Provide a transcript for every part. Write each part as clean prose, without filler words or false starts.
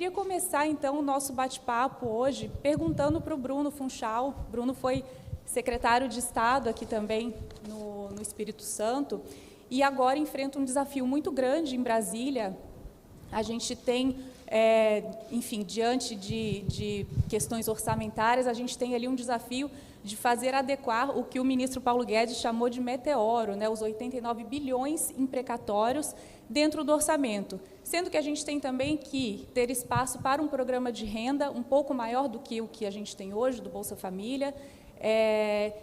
queria começar, então, o nosso bate-papo hoje perguntando para o Bruno Funchal. Bruno foi secretário de Estado aqui também no Espírito Santo e agora enfrenta um desafio muito grande em Brasília. A gente tem, enfim, diante de questões orçamentárias, a gente tem ali um desafio de fazer adequar o que o ministro Paulo Guedes chamou de meteoro, né, os 89 bilhões em precatórios dentro do orçamento, sendo que a gente tem também que ter espaço para um programa de renda um pouco maior do que o que a gente tem hoje, do Bolsa Família,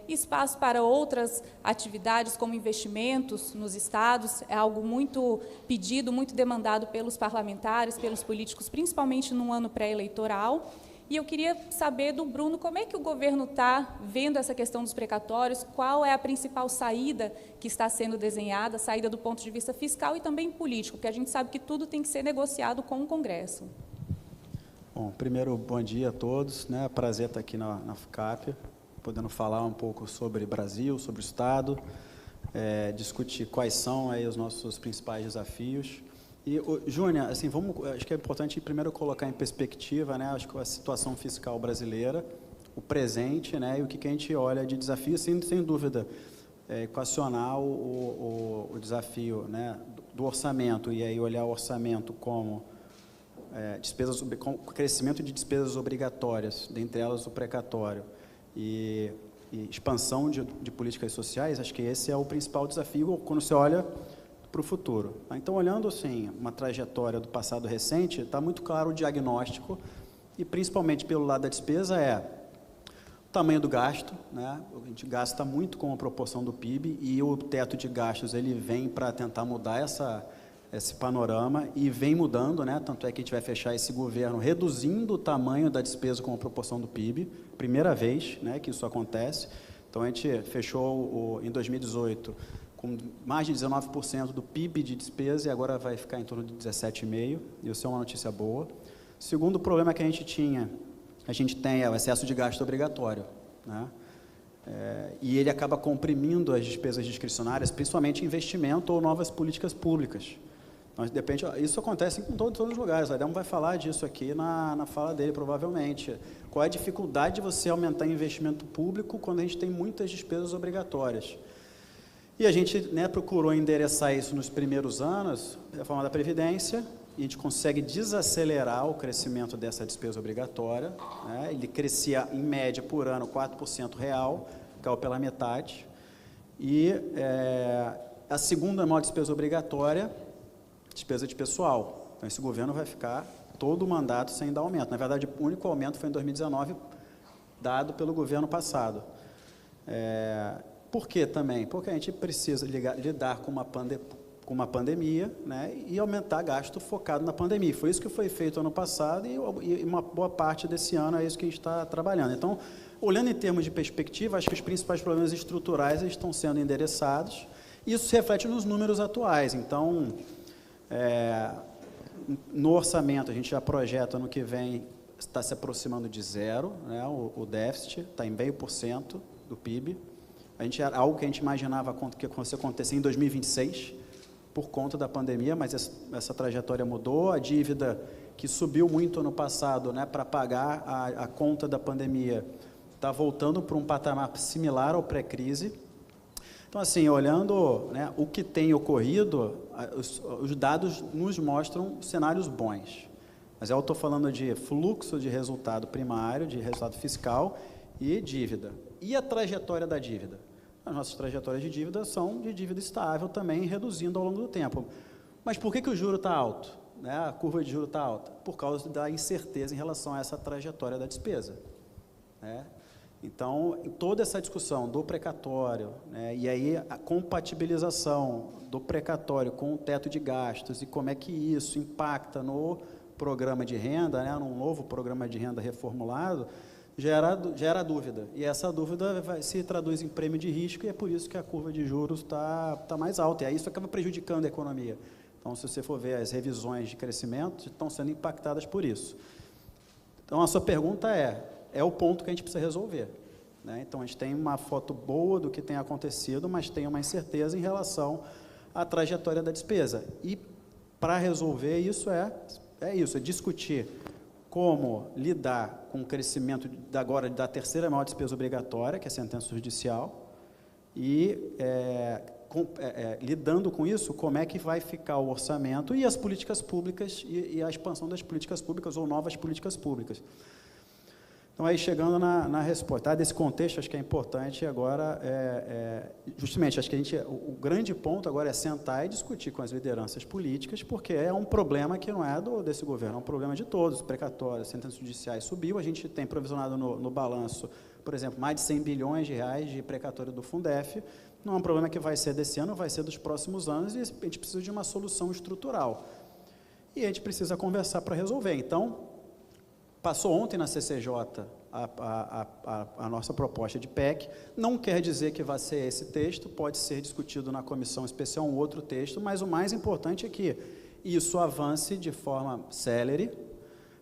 espaço para outras atividades, como investimentos nos estados, é algo muito pedido, muito demandado pelos parlamentares, pelos políticos, principalmente num ano pré-eleitoral. E eu queria saber do Bruno como é que o governo está vendo essa questão dos precatórios, qual é a principal saída que está sendo desenhada, saída do ponto de vista fiscal e também político, porque a gente sabe que tudo tem que ser negociado com o Congresso. Bom, primeiro, bom dia a todos, né? Prazer estar aqui na FCAP, podendo falar um pouco sobre Brasil, sobre o Estado, discutir quais são aí os nossos principais desafios. E, Júnior, assim, acho que é importante primeiro colocar em perspectiva, né, acho que a situação fiscal brasileira, o presente, né, e o que a gente olha de desafio, sem dúvida, equacionar o desafio, né, do orçamento, e aí olhar o orçamento como com crescimento de despesas obrigatórias, dentre elas o precatório, e expansão de políticas sociais, acho que esse é o principal desafio quando você olha para o futuro. Então, olhando assim, uma trajetória do passado recente, está muito claro o diagnóstico, e principalmente pelo lado da despesa o tamanho do gasto, né? A gente gasta muito com a proporção do PIB, e o teto de gastos ele vem para tentar mudar esse panorama, e vem mudando, né? Tanto é que a gente vai fechar esse governo reduzindo o tamanho da despesa com a proporção do PIB, primeira vez, né, que isso acontece. Então, a gente fechou em 2018 com mais de 19% do PIB de despesa, e agora vai ficar em torno de 17,5%, e isso é uma notícia boa. Segundo problema que a gente tem o excesso de gasto obrigatório, né? E ele acaba comprimindo as despesas discricionárias, principalmente investimento ou novas políticas públicas. Então, depende, isso acontece em todos os lugares, o Adamo vai falar disso aqui na fala dele, provavelmente. Qual é a dificuldade de você aumentar investimento público quando a gente tem muitas despesas obrigatórias? E a gente, né, procurou endereçar isso nos primeiros anos, reforma da Previdência, e a gente consegue desacelerar o crescimento dessa despesa obrigatória, né? Ele crescia, em média, por ano, 4% real, caiu pela metade. E a segunda maior despesa obrigatória, despesa de pessoal. Então, esse governo vai ficar todo o mandato sem dar aumento. Na verdade, o único aumento foi em 2019, dado pelo governo passado. Por que também? Porque a gente precisa lidar com uma pandemia, né, e aumentar gasto focado na pandemia. Foi isso que foi feito ano passado, e uma boa parte desse ano é isso que a gente está trabalhando. Então, olhando em termos de perspectiva, acho que os principais problemas estruturais estão sendo endereçados, e isso se reflete nos números atuais. Então, no orçamento, a gente já projeta ano que vem, está se aproximando de zero, né, o déficit está em 0,5% do PIB. Algo que a gente imaginava que fosse acontecer em 2026, por conta da pandemia, mas essa trajetória mudou. A dívida que subiu muito ano passado, né, para pagar a conta da pandemia, está voltando para um patamar similar ao pré-crise. Então, assim, olhando, né, o que tem ocorrido, os dados nos mostram cenários bons. Mas eu estou falando de fluxo de resultado primário, de resultado fiscal e dívida. E a trajetória da dívida? As nossas trajetórias de dívida são de dívida estável também, reduzindo ao longo do tempo. Mas por que o juro está alto, né? A curva de juro está alta? Por causa da incerteza em relação a essa trajetória da despesa, né? Então, em toda essa discussão do precatório, né, e aí a compatibilização do precatório com o teto de gastos e como é que isso impacta no programa de renda, né, num novo programa de renda reformulado, gera dúvida, e essa dúvida se traduz em prêmio de risco, e é por isso que a curva de juros está mais alta, e aí isso acaba prejudicando a economia. Então, se você for ver as revisões de crescimento, estão sendo impactadas por isso. Então, a sua pergunta é o ponto que a gente precisa resolver, né? Então, a gente tem uma foto boa do que tem acontecido, mas tem uma incerteza em relação à trajetória da despesa, e para resolver isso é isso, é discutir como lidar com o crescimento agora da terceira maior despesa obrigatória, que é a sentença judicial, e lidando com isso, como é que vai ficar o orçamento e as políticas públicas e a expansão das políticas públicas ou novas políticas públicas. Então, aí chegando na resposta, desse contexto, acho que é importante agora, justamente, acho que o grande ponto agora é sentar e discutir com as lideranças políticas, porque é um problema que não é desse governo, é um problema de todos, precatórios, sentenças judiciais subiu, a gente tem provisionado no balanço, por exemplo, mais de 100 bilhões de reais de precatório do Fundef, não é um problema que vai ser desse ano, vai ser dos próximos anos, e a gente precisa de uma solução estrutural. E a gente precisa conversar para resolver. Então, passou ontem na CCJ a nossa proposta de PEC, não quer dizer que vai ser esse texto, pode ser discutido na comissão especial um outro texto, mas o mais importante é que isso avance de forma célere,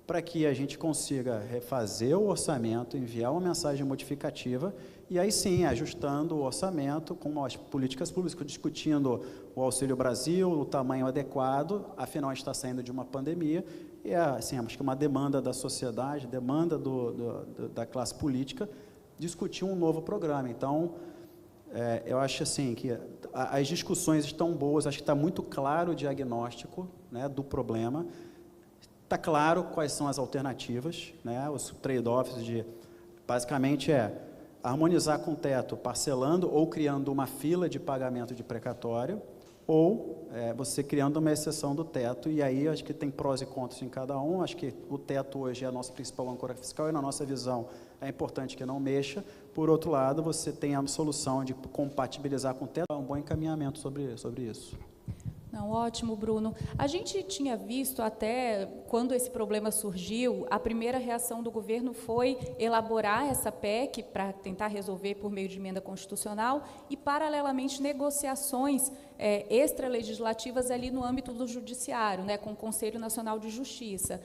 para que a gente consiga refazer o orçamento, enviar uma mensagem modificativa, e aí sim, ajustando o orçamento com as políticas públicas, discutindo o Auxílio Brasil, o tamanho adequado, afinal a gente está saindo de uma pandemia, e assim, acho que é uma demanda da sociedade, demanda da classe política, discutir um novo programa. Então, eu acho assim, que as discussões estão boas, acho que está muito claro o diagnóstico, né, do problema, está claro quais são as alternativas, né, os trade-offs de, basicamente harmonizar com o teto, parcelando ou criando uma fila de pagamento de precatório, ou você criando uma exceção do teto, e aí acho que tem prós e contras em cada um, acho que o teto hoje é a nossa principal âncora fiscal, e na nossa visão é importante que não mexa. Por outro lado, você tem a solução de compatibilizar com o teto, é um bom encaminhamento sobre isso. Não, ótimo, Bruno. A gente tinha visto até, quando esse problema surgiu, a primeira reação do governo foi elaborar essa PEC para tentar resolver por meio de emenda constitucional e, paralelamente, negociações extralegislativas ali no âmbito do judiciário, né, com o Conselho Nacional de Justiça.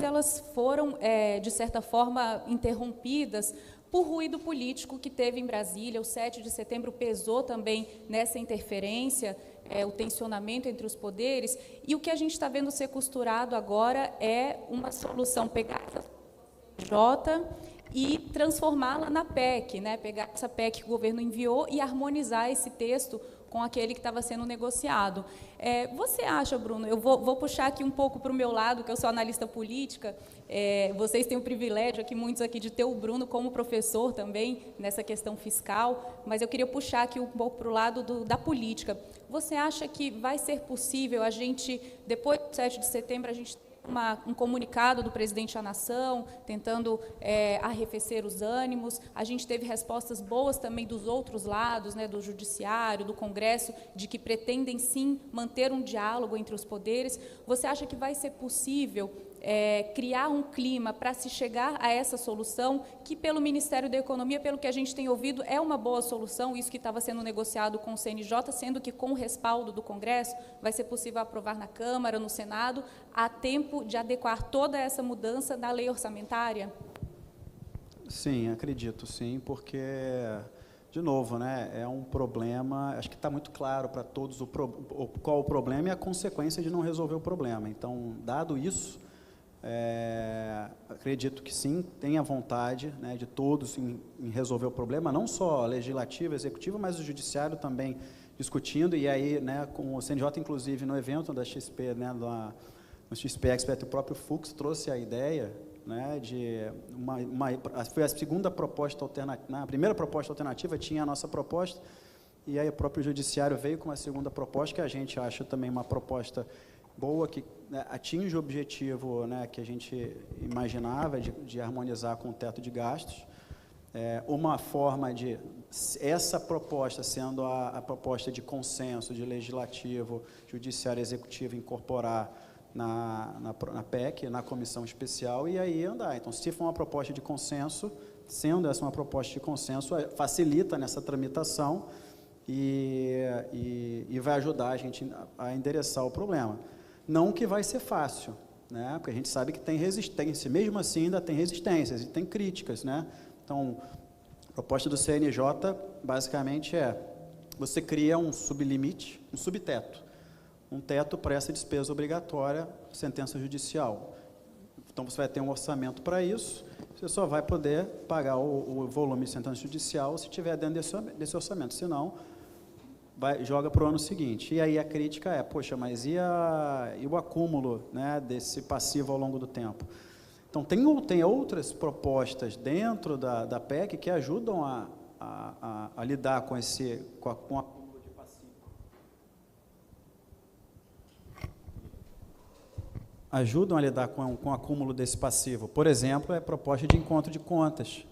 Elas foram, de certa forma, interrompidas por ruído político que teve em Brasília. O 7 de setembro pesou também nessa interferência, o tensionamento entre os poderes, e o que a gente está vendo ser costurado agora é uma solução, pegar essa J e transformá-la na PEC, né? Pegar essa PEC que o governo enviou e harmonizar esse texto com aquele que estava sendo negociado. Você acha, Bruno, eu vou puxar aqui um pouco para o meu lado, que eu sou analista política, vocês têm o privilégio aqui, muitos aqui, de ter o Bruno como professor também nessa questão fiscal, mas eu queria puxar aqui um pouco para o lado da política. Você acha que vai ser possível a gente, depois do 7 de setembro, a gente um comunicado do presidente da nação, tentando arrefecer os ânimos? A gente teve respostas boas também dos outros lados, né, do judiciário, do Congresso, de que pretendem sim manter um diálogo entre os poderes. Você acha que vai ser possível criar um clima para se chegar a essa solução, que pelo Ministério da Economia, pelo que a gente tem ouvido, é uma boa solução, isso que estava sendo negociado com o CNJ, sendo que com o respaldo do Congresso vai ser possível aprovar na Câmara, no Senado, a tempo de adequar toda essa mudança da lei orçamentária? Sim, acredito, sim, porque, de novo, né, é um problema, acho que está muito claro para todos qual o problema e a consequência de não resolver o problema. Então, dado isso, acredito que sim, tem a vontade, né, de todos em resolver o problema, não só legislativo, executivo, mas o judiciário também discutindo, e aí, né, com o CNJ, inclusive, no evento da XP, né, no XP Expert, o próprio Fux trouxe a ideia, né, de foi a segunda proposta alternativa, a primeira proposta alternativa tinha a nossa proposta, e aí o próprio judiciário veio com uma segunda proposta, que a gente acha também uma proposta boa, que, né, atinge o objetivo, né, que a gente imaginava de harmonizar com o teto de gastos. Uma forma de, essa proposta sendo a proposta de consenso de legislativo, judiciário e executivo, incorporar na PEC, na comissão especial, e aí andar. Então, se for uma proposta de consenso, sendo essa uma proposta de consenso, facilita nessa tramitação e vai ajudar a gente a endereçar o problema. Não que vai ser fácil, né? Porque a gente sabe que tem resistência, mesmo assim ainda tem resistências e tem críticas, né? Então, a proposta do CNJ basicamente você cria um sublimite, um subteto. um teto para essa despesa obrigatória, sentença judicial. Então, você vai ter um orçamento para isso, você só vai poder pagar o volume de sentença judicial se tiver dentro desse orçamento, senão joga para o ano seguinte. E aí a crítica é, poxa, mas e o acúmulo, né, desse passivo ao longo do tempo? Então, tem outras propostas dentro da PEC que ajudam a lidar com o acúmulo de passivo. Ajudam a lidar com o acúmulo desse passivo. Por exemplo, a proposta de encontro de contas.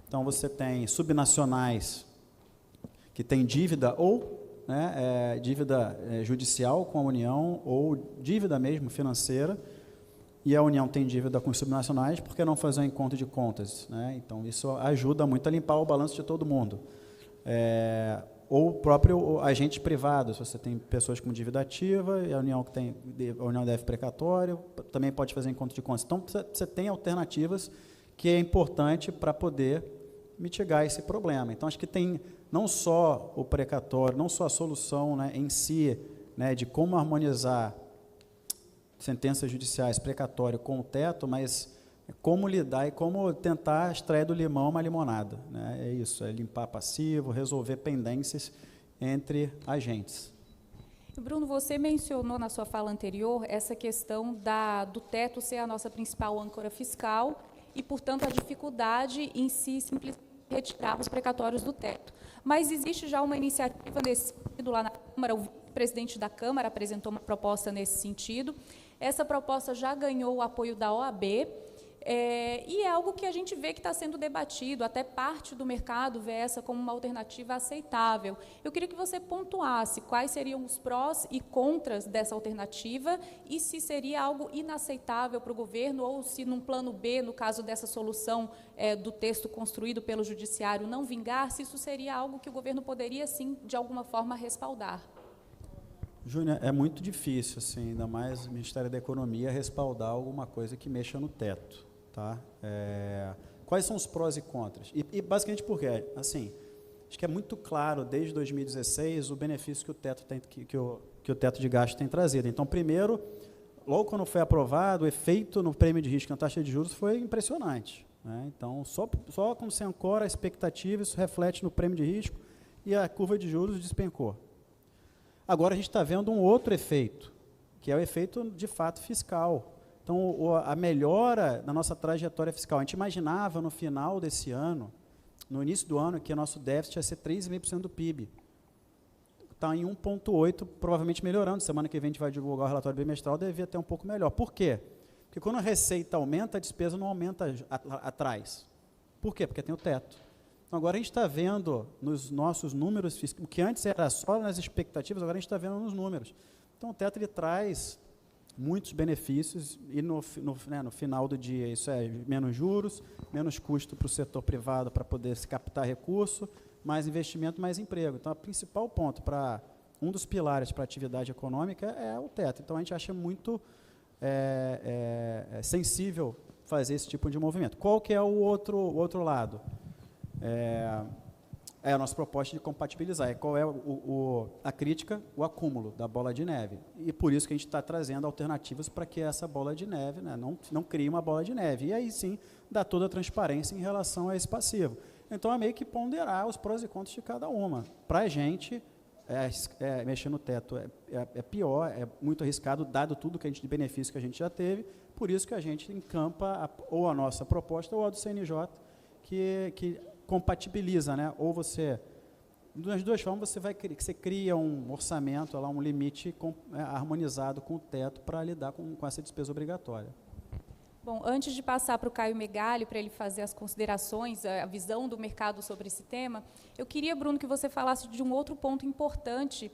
Então, você tem subnacionais que têm dívida ou dívida judicial com a União ou dívida mesmo financeira, e a União tem dívida com os subnacionais, por que não fazer um encontro de contas? Né? Então, isso ajuda muito a limpar o balanço de todo mundo. Ou o próprio agente privado, se você tem pessoas com dívida ativa, e a União deve precatório, também pode fazer encontro de contas. Então, você tem alternativas que é importante para poder mitigar esse problema. Então, acho que tem não só o precatório, não só a solução, né, em si, né, de como harmonizar sentenças judiciais, precatório com o teto, mas como lidar e como tentar extrair do limão uma limonada. Né? É isso, é limpar passivo, resolver pendências entre agentes. Bruno, você mencionou na sua fala anterior essa questão do teto ser a nossa principal âncora fiscal e, portanto, a dificuldade em si simplesmente retirar os precatórios do teto. Mas existe já uma iniciativa nesse sentido lá na Câmara, o presidente da Câmara apresentou uma proposta nesse sentido. Essa proposta já ganhou o apoio da OAB, e é algo que a gente vê que está sendo debatido, até parte do mercado vê essa como uma alternativa aceitável. Eu queria que você pontuasse quais seriam os prós e contras dessa alternativa e se seria algo inaceitável para o governo ou se, num plano B, no caso dessa solução do texto construído pelo Judiciário não vingar, se isso seria algo que o governo poderia, sim, de alguma forma, respaldar. Júnior, é muito difícil, assim, ainda mais o Ministério da Economia, respaldar alguma coisa que mexa no teto. Tá? Quais são os prós e contras? E basicamente por quê? Assim, acho que é muito claro, desde 2016, o benefício que o teto, que o teto de gasto tem trazido. Então, primeiro, logo quando foi aprovado, o efeito no prêmio de risco na taxa de juros foi impressionante. Né? Então, só quando você ancora a expectativa, isso reflete no prêmio de risco e a curva de juros despencou. Agora a gente está vendo um outro efeito, que é o efeito, de fato, fiscal. Então, a melhora na nossa trajetória fiscal. A gente imaginava, no final desse ano, no início do ano, que o nosso déficit ia ser 3,5% do PIB. Está em 1,8%, provavelmente melhorando. Semana que vem a gente vai divulgar o relatório bimestral, devia ter um pouco melhor. Por quê? Porque quando a receita aumenta, a despesa não aumenta atrás. Por quê? Porque tem o teto. Então, agora a gente está vendo nos nossos números fiscais, o que antes era só nas expectativas, agora a gente está vendo nos números. Então, o teto ele traz muitos benefícios e no final do dia isso é menos juros, menos custo para o setor privado para poder se captar recurso, mais investimento, mais emprego. Então, o principal ponto para um dos pilares para a atividade econômica é o teto. Então, a gente acha muito sensível fazer esse tipo de movimento. Qual que é o outro lado? É a nossa proposta de compatibilizar. Qual é a crítica? O acúmulo da bola de neve. E por isso que a gente está trazendo alternativas para que essa bola de neve, né, não crie uma bola de neve. E aí sim, dá toda a transparência em relação a esse passivo. Então, é meio que ponderar os prós e contras de cada uma. Para a gente, mexer no teto é pior, é muito arriscado, dado tudo que de benefício que a gente já teve. Por isso que a gente encampa ou a nossa proposta ou a do CNJ, que compatibiliza, né? Ou você, das duas formas, você cria um orçamento, um limite harmonizado com o teto para lidar com essa despesa obrigatória. Bom, antes de passar para o Caio Megali, para ele fazer as considerações, a visão do mercado sobre esse tema, eu queria, Bruno, que você falasse de um outro ponto importante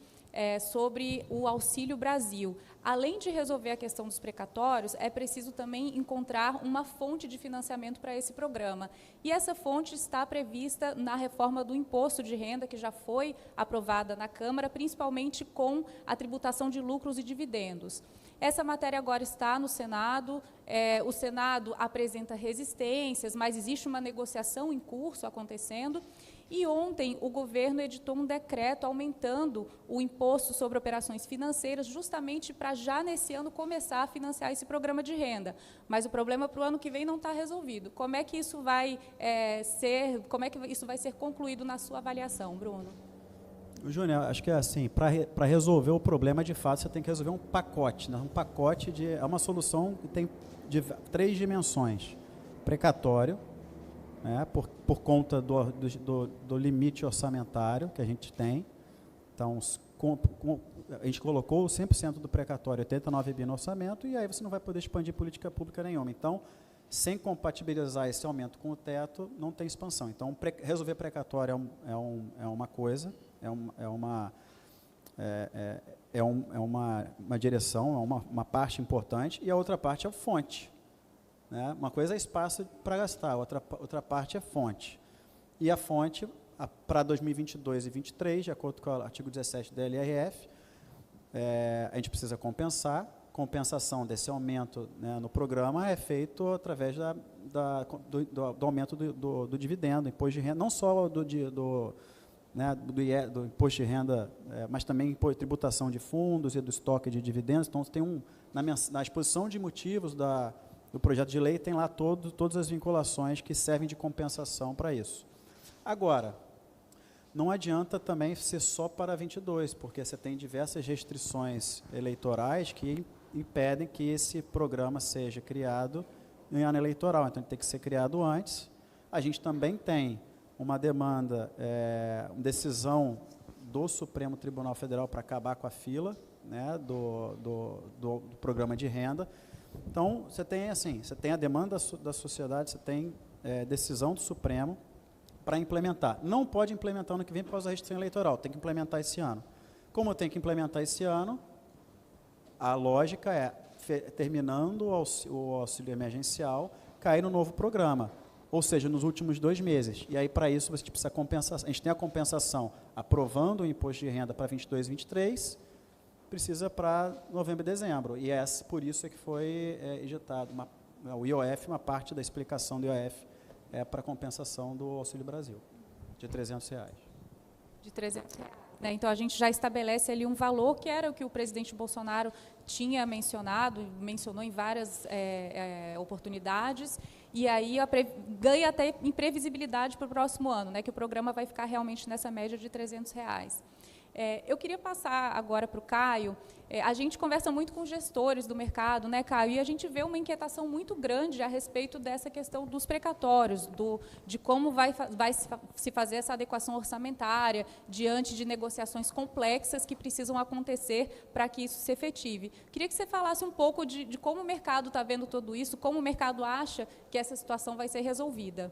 sobre o Auxílio Brasil. Além de resolver a questão dos precatórios, é preciso também encontrar uma fonte de financiamento para esse programa. E essa fonte está prevista na reforma do imposto de renda, que já foi aprovada na Câmara, principalmente com a tributação de lucros e dividendos. Essa matéria agora está no Senado, o Senado apresenta resistências, mas existe uma negociação em curso acontecendo, E ontem o governo editou um decreto aumentando o imposto sobre operações financeiras, justamente para já nesse ano começar a financiar esse programa de renda. Mas o problema para o ano que vem não está resolvido. Como é que isso vai ser concluído na sua avaliação, Bruno? Júnior, acho que é assim, para resolver o problema, de fato, você tem que resolver um pacote, né? Um pacote é uma solução que tem 3 dimensões. Precatório, né, por conta do limite orçamentário que a gente tem. Então, a gente colocou 100% do precatório, 89 bi no orçamento, e aí você não vai poder expandir política pública nenhuma. Então, sem compatibilizar esse aumento com o teto, não tem expansão. Então, resolver precatório é uma coisa, uma direção, é uma parte importante, e a outra parte é a fonte. Né? Uma coisa é espaço para gastar, outra parte é fonte. E a fonte, para 2022 e 2023, de acordo com o artigo 17 da LRF, a gente precisa compensar. Compensação desse aumento, né, no programa é feito através do aumento do dividendo, imposto de renda, não só do imposto de renda, mas também tributação de fundos e do estoque de dividendos. Então, tem na exposição de motivos do projeto de lei, tem lá todas as vinculações que servem de compensação para isso. Agora, não adianta também ser só para 22, porque você tem diversas restrições eleitorais que impedem que esse programa seja criado em ano eleitoral. Então, ele tem que ser criado antes. A gente também tem uma demanda, uma decisão do Supremo Tribunal Federal para acabar com a fila, né, do programa de renda. Então, você tem a demanda da sociedade, você tem decisão do Supremo para implementar. Não pode implementar ano que vem por causa da restrição eleitoral, tem que implementar esse ano. Como tem que implementar esse ano, a lógica é, terminando o auxílio emergencial, cair no novo programa, ou seja, nos últimos 2 meses. E aí, para isso, você precisa compensar. A gente tem a compensação aprovando o imposto de renda para 22 e 23, precisa para novembro e dezembro. E por isso é que foi injetado o IOF, uma parte da explicação do IOF para compensação do Auxílio Brasil, de R$300. De R$300. Né? Então, a gente já estabelece ali um valor que era o que o presidente Bolsonaro tinha mencionou em várias oportunidades, e aí ganha até imprevisibilidade para o próximo ano, né, que o programa vai ficar realmente nessa média de R$300. Eu queria passar agora para o Caio. A gente conversa muito com gestores do mercado, né, Caio? E a gente vê uma inquietação muito grande a respeito dessa questão dos precatórios, de como vai se fazer essa adequação orçamentária diante de negociações complexas que precisam acontecer para que isso se efetive. Queria que você falasse um pouco de como o mercado está vendo tudo isso, como o mercado acha que essa situação vai ser resolvida.